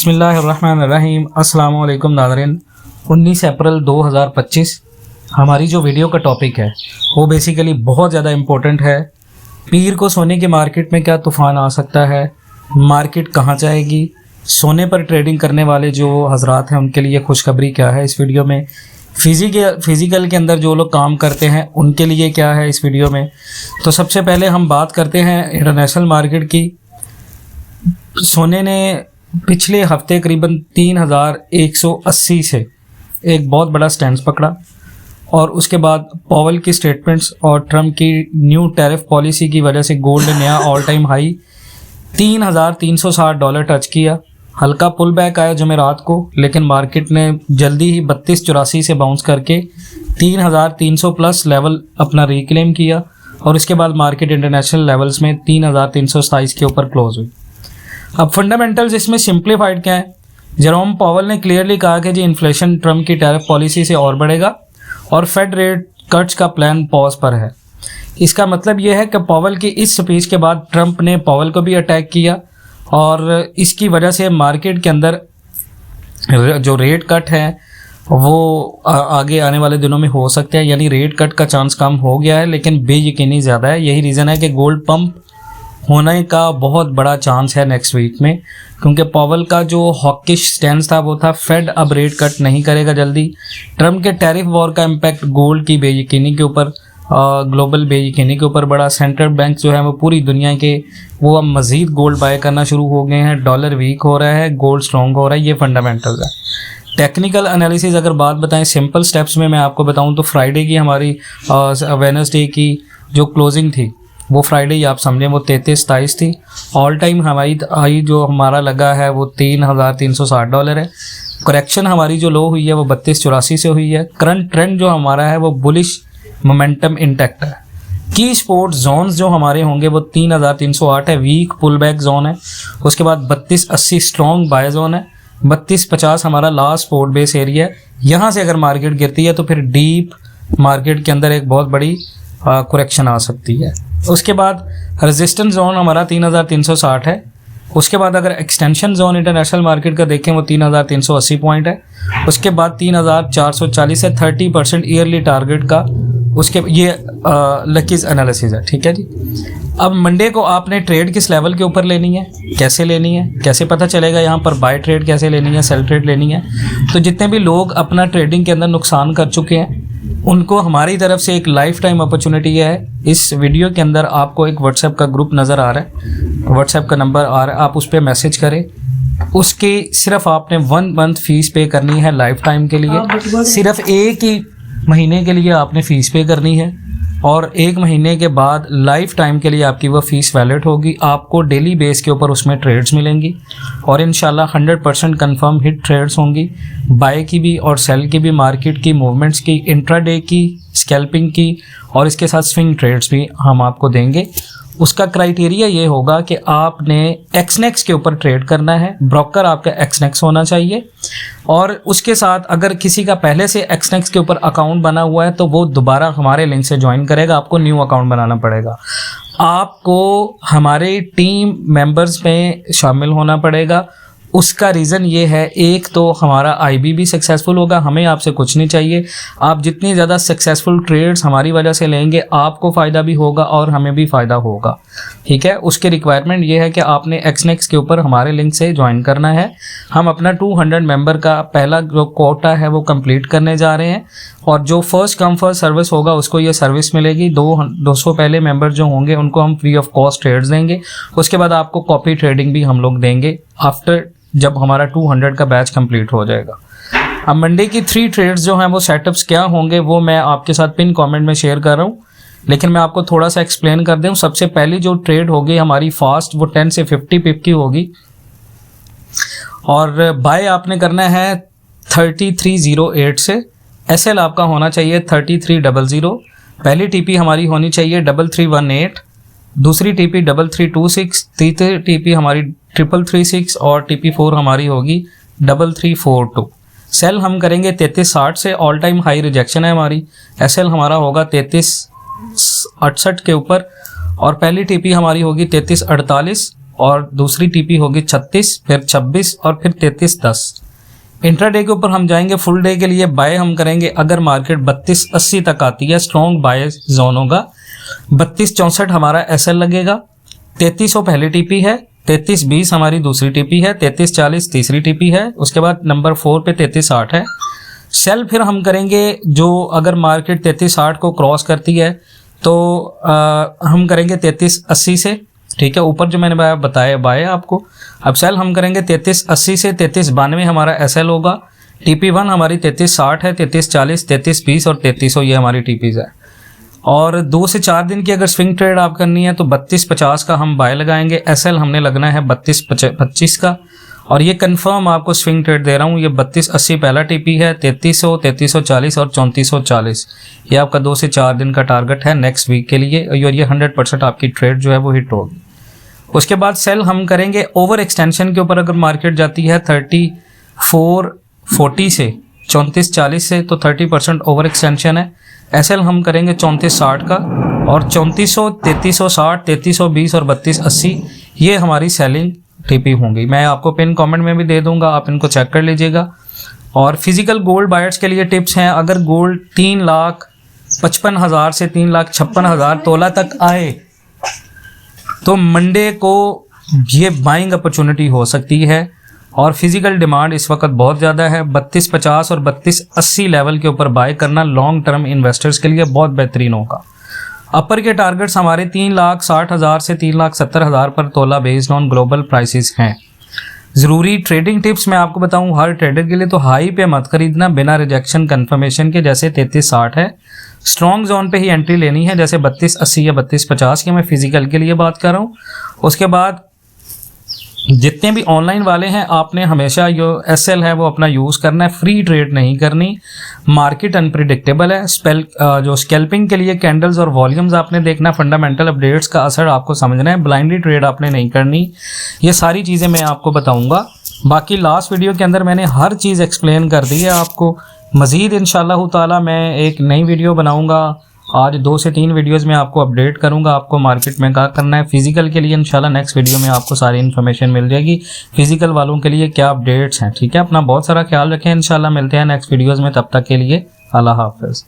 बिस्मिल्लाहिर्रहमानिर्रहीम। अस्सलाम वालेकुम नाज़रीन। 19 अप्रैल 2025 हमारी जो वीडियो का टॉपिक है वो बेसिकली बहुत ज़्यादा इम्पोर्टेंट है। पीर को सोने की मार्केट में क्या तूफ़ान आ सकता है, मार्केट कहाँ जाएगी, सोने पर ट्रेडिंग करने वाले जो हजरात हैं उनके लिए खुशखबरी क्या है इस वीडियो में, फिज़िकल के अंदर जो लोग काम करते हैं उनके लिए क्या है इस वीडियो में। तो सबसे पहले हम बात करते हैं इंटरनेशनल मार्केट की। सोने ने पिछले हफ्ते करीबन 3180 से एक बहुत बड़ा स्टैंड पकड़ा और उसके बाद पॉवेल की स्टेटमेंट्स और ट्रम्प की न्यू टैरिफ पॉलिसी की वजह से गोल्ड ने नया ऑल टाइम हाई $3,360 टच किया। हल्का पुल बैक आया जुमेरात को, लेकिन मार्केट ने जल्दी ही 3284 से बाउंस करके 3300 प्लस लेवल अपना रिक्लेम किया और इसके बाद मार्केट इंटरनेशनल लेवल्स में 3327 के ऊपर क्लोज हुई। अब फंडामेंटल्स इसमें सिंप्लीफाइड क्या है। जेरोम पॉवेल ने क्लियरली कहा कि जी इन्फ्लेशन ट्रम्प की टैरिफ पॉलिसी से और बढ़ेगा और फेड रेट कट्स का प्लान पॉज पर है। इसका मतलब यह है कि पॉवेल की इस स्पीच के बाद ट्रम्प ने पॉवेल को भी अटैक किया और इसकी वजह से मार्केट के अंदर जो रेट कट है वो आगे आने वाले दिनों में हो सकते हैं, यानी रेट कट का चांस कम हो गया है लेकिन बेयकीनी ज़्यादा है। यही रीज़न है कि गोल्ड पंप होने का बहुत बड़ा चांस है नेक्स्ट वीक में, क्योंकि पॉवेल का जो हॉकिश स्टैंड था वो था फेड अब रेट कट नहीं करेगा जल्दी। ट्रम्प के टैरिफ वॉर का इम्पैक्ट गोल्ड की बेयकीनी के ऊपर, ग्लोबल बेयकीनी के ऊपर बड़ा। सेंट्रल बैंक जो है वो पूरी दुनिया के वो अब मज़ीद गोल्ड बाय करना शुरू हो गए हैं। डॉलर वीक हो रहा है, गोल्ड स्ट्रॉन्ग हो रहा है। ये फंडामेंटल्स है। टेक्निकल एनालिसिस अगर बात बताएं सिंपल स्टेप्स में मैं आपको बताऊं तो फ्राइडे की हमारी वेडनेसडे की जो क्लोजिंग थी वो फ्राइडे ही आप समझें वो 33-27 थी। ऑल टाइम हमारी हाई जो हमारा लगा है वो $3,360 है। करेक्शन हमारी जो लो हुई है वो 3284 से हुई है। करंट ट्रेंड जो हमारा है वो बुलिश मोमेंटम इंटैक्ट है। की स्पोर्ट जोन्स जो हमारे होंगे वो 3308 है, वीक पुल बैक जोन है। उसके बाद 3280 स्ट्रॉन्ग बाय जोन है। 3250 हमारा लास्ट सपोर्ट बेस एरिया है। यहाँ से अगर मार्केट गिरती है तो फिर डीप मार्केट के अंदर एक बहुत बड़ी करेक्शन आ सकती है। उसके बाद रेजिस्टेंस जोन हमारा 3360 है। उसके बाद अगर एक्सटेंशन जोन इंटरनेशनल मार्केट का देखें वो 3380 पॉइंट है। उसके बाद 3440 है 30% ईयरली टारगेट का। उसके ये लकीज एनालिसिस है, ठीक है जी। अब मंडे को आपने ट्रेड किस लेवल के ऊपर लेनी है, कैसे लेनी है, कैसे पता चलेगा यहाँ पर बाय ट्रेड कैसे लेनी है, सेल ट्रेड लेनी है। तो जितने भी लोग अपना ट्रेडिंग के अंदर नुकसान कर चुके हैं उनको हमारी तरफ से एक लाइफ टाइम अपॉर्चुनिटी है। इस वीडियो के अंदर आपको एक व्हाट्सएप का ग्रुप नज़र आ रहा है, व्हाट्सएप का नंबर आ रहा है, आप उस पर मैसेज करें। उसकी सिर्फ आपने 1 मंथ फीस पे करनी है लाइफ टाइम के लिए। सिर्फ एक ही महीने के लिए आपने फ़ीस पे करनी है और 1 महीने के बाद लाइफ टाइम के लिए आपकी वह फ़ीस वैलिड होगी। आपको डेली बेस के ऊपर उसमें ट्रेड्स मिलेंगी और इंशाल्लाह 100% कंफर्म हिट ट्रेड्स होंगी, बाय की भी और सेल की भी, मार्केट की मूवमेंट्स की, इंट्राडे की, स्कैल्पिंग की और इसके साथ स्विंग ट्रेड्स भी हम आपको देंगे। उसका क्राइटेरिया ये होगा कि आपने एक्सनेक्स के ऊपर ट्रेड करना है, ब्रोकर आपका एक्सनेक्स होना चाहिए और उसके साथ अगर किसी का पहले से एक्सनेक्स के ऊपर अकाउंट बना हुआ है तो वो दोबारा हमारे लिंक से ज्वाइन करेगा। आपको न्यू अकाउंट बनाना पड़ेगा, आपको हमारे टीम मेंबर्स में शामिल होना पड़ेगा। उसका रीज़न ये है, एक तो हमारा आईबी भी सक्सेसफुल होगा, हमें आपसे कुछ नहीं चाहिए। आप जितनी ज़्यादा सक्सेसफुल ट्रेड्स हमारी वजह से लेंगे आपको फ़ायदा भी होगा और हमें भी फ़ायदा होगा, ठीक है। उसके रिक्वायरमेंट ये है कि आपने एक्सनेक्स के ऊपर हमारे लिंक से ज्वाइन करना है। हम अपना 200 मेंबर का पहला जो कोटा है वो कंप्लीट करने जा रहे हैं और जो फर्स्ट कम फर्स्ट सर्विस होगा उसको ये सर्विस मिलेगी। 200 पहले मेंबर जो होंगे उनको हम फ्री ऑफ कॉस्ट ट्रेड्स देंगे। उसके बाद आपको कॉपी ट्रेडिंग भी हम लोग देंगे आफ्टर जब हमारा 200 का बैच कंप्लीट हो जाएगा। अब मंडे की 3 ट्रेड्स जो हैं वो सेटअप्स क्या होंगे वो मैं आपके साथ पिन कमेंट में शेयर कर रहा हूँ, लेकिन मैं आपको थोड़ा सा एक्सप्लेन कर दूँ। सबसे पहली जो ट्रेड होगी हमारी फास्ट वो 10 से 50 पिप की होगी और बाय आपने करना है 3308 से। एसएल आपका होना चाहिए 3300। पहली टीपी हमारी होनी चाहिए 3318, दूसरी टीपी 3326, तीसरी टीपी हमारी 3336 और टीपी 4 हमारी होगी 3342। सेल हम करेंगे 3360 से, ऑल टाइम हाई रिजेक्शन है हमारी। एसएल हमारा होगा 3368 के ऊपर और पहली टीपी हमारी होगी 3348 और दूसरी टीपी होगी 36, फिर 26 और फिर 33.10। इंट्राडे के ऊपर हम जाएंगे फुल डे के लिए। बाय हम करेंगे अगर मार्केट 32.80 तक आती है, स्ट्रॉन्ग बाय जोन होगा। 32.64 हमारा एसएल लगेगा। 3300 पहली टीपी है, 33.20 हमारी दूसरी टीपी है, 33.40 तीसरी टीपी है, उसके बाद नंबर 4 पे 33.60 है। सेल फिर हम करेंगे जो अगर मार्केट 33.60 को क्रॉस करती है तो हम करेंगे 33.80 से, ठीक है, ऊपर जो मैंने बताया बाय आपको। अब सेल हम करेंगे 33.80 से 33.92 हमारा एसएल होगा। टीपी 1 हमारी 33.60 है, 33.40, 33.20 और 3300 ये हमारी टीपीज है। और 2 से 4 दिन की अगर स्विंग ट्रेड आप करनी है तो 32.50 का हम बाय लगाएंगे। एसएल हमने लगना है 32.25 का, और ये कंफर्म आपको स्विंग ट्रेड दे रहा हूँ। ये 32.80 पहला टीपी है, 3300, 3340 और 3440 ये आपका 2 से 4 दिन का टारगेट है नेक्स्ट वीक के लिए, और ये 100% आपकी ट्रेड जो है वो हिट होगी। उसके बाद सेल हम करेंगे ओवर एक्सटेंशन के ऊपर। अगर मार्केट जाती है 3440 से 3440 से तो 30% ओवर एक्सटेंशन है। एसएल हम करेंगे 3460 का, और 3400, 3360, 3320 और 3280 ये हमारी सेलिंग टीपी होंगी। मैं आपको पिन कमेंट में भी दे दूंगा, आप इनको चेक कर लीजिएगा। और फिजिकल गोल्ड बायर्स के लिए टिप्स हैं, अगर गोल्ड 3,55,000 से 3,56,000 तोला तक आए तो मंडे को ये बाइंग अपॉर्चुनिटी हो सकती है। और फिजिकल डिमांड इस वक्त बहुत ज़्यादा है। 3250 और 3280 लेवल के ऊपर बाय करना लॉन्ग टर्म इन्वेस्टर्स के लिए बहुत बेहतरीन होगा। अपर के टारगेट्स हमारे 3,60,000 से 3,70,000 पर तोला बेस्ड ऑन ग्लोबल प्राइसेस हैं। ज़रूरी ट्रेडिंग टिप्स मैं आपको बताऊं हर ट्रेडर के लिए, तो हाई पे मत खरीदना बिना रिजेक्शन कंफर्मेशन के, जैसे 3360 है। स्ट्रॉन्ग जोन पे ही एंट्री लेनी है, जैसे 3280 या 3250 की मैं फिजिकल के लिए बात कर रहा हूँ। उसके बाद जितने भी ऑनलाइन वाले हैं आपने हमेशा जो एसएल है वो अपना यूज़ करना है, फ्री ट्रेड नहीं करनी। मार्केट अनप्रिडिक्टेबल है। जो स्कैल्पिंग के लिए कैंडल्स और वॉल्यूम्स आपने देखना, फंडामेंटल अपडेट्स का असर आपको समझना है, ब्लाइंडली ट्रेड आपने नहीं करनी। ये सारी चीज़ें मैं आपको बताऊंगा। बाकी लास्ट वीडियो के अंदर मैंने हर चीज़ एक्सप्लेन कर दी है आपको। मज़ीद इंशाअल्लाह ताला मैं एक नई वीडियो बनाऊँगा। आज 2 से 3 वीडियोस में आपको अपडेट करूंगा, आपको मार्केट में क्या करना है। फिजिकल के लिए इंशाल्लाह नेक्स्ट वीडियो में आपको सारी इन्फॉर्मेशन मिल जाएगी, फिजिकल वालों के लिए क्या अपडेट्स हैं, ठीक है। अपना बहुत सारा ख्याल रखें, इंशाल्लाह मिलते हैं नेक्स्ट वीडियोस में, तब तक के लिए अल्लाह हाफ़िज़।